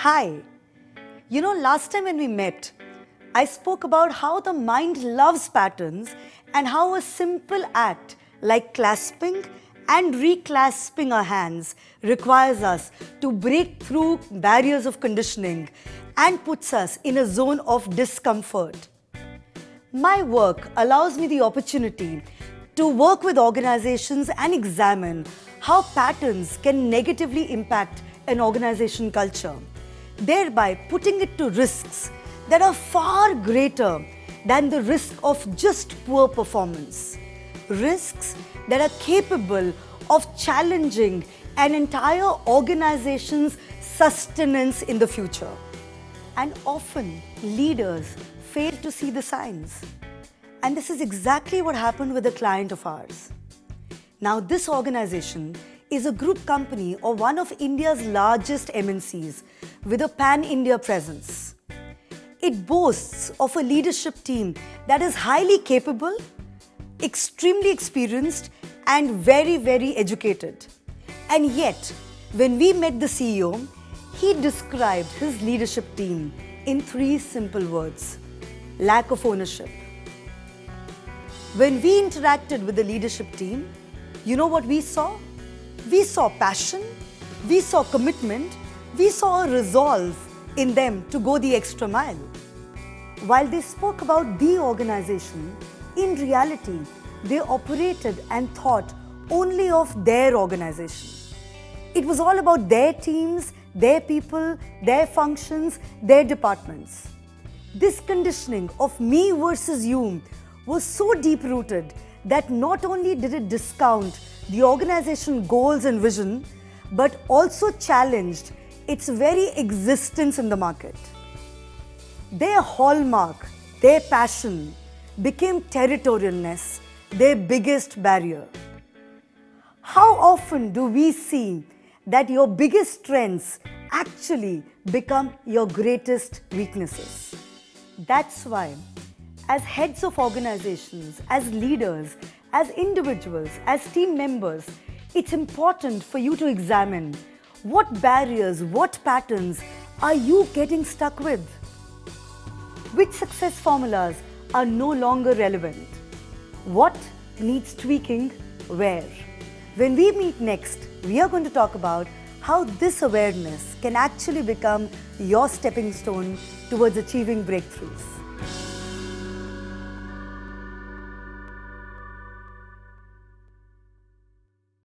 Hi. Last time when we met, I spoke about how the mind loves patterns and how a simple act like clasping and reclasping our hands requires us to break through barriers of conditioning and puts us in a zone of discomfort. My work allows me the opportunity to work with organizations and examine how patterns can negatively impact an organization culture, thereby putting it to risks that are far greater than the risk of just poor performance. Risks that are capable of challenging an entire organization's sustenance in the future. And often, leaders fail to see the signs. And this is exactly what happened with a client of ours. Now, this organization is a group company or one of India's largest MNCs with a pan-India presence. It boasts of a leadership team that is highly capable, extremely experienced, and very, very educated. And yet, when we met the CEO, he described his leadership team in 3 simple words: lack of ownership. When we interacted with the leadership team, you know what we saw? We saw passion, we saw commitment, we saw a resolve in them to go the extra mile. While they spoke about the organization, in reality, they operated and thought only of their organization. It was all about their teams, their people, their functions, their departments. This conditioning of me versus you was so deep-rooted that not only did it discount the organization goals and vision, but also challenged its very existence in the market. Their hallmark, their passion, became territorialness, their biggest barrier. How often do we see that your biggest strengths actually become your greatest weaknesses? That's why, as heads of organizations, as leaders, as individuals, as team members, it's important for you to examine what barriers, what patterns are you getting stuck with? Which success formulas are no longer relevant? What needs tweaking where? When we meet next, we are going to talk about how this awareness can actually become your stepping stone towards achieving breakthroughs.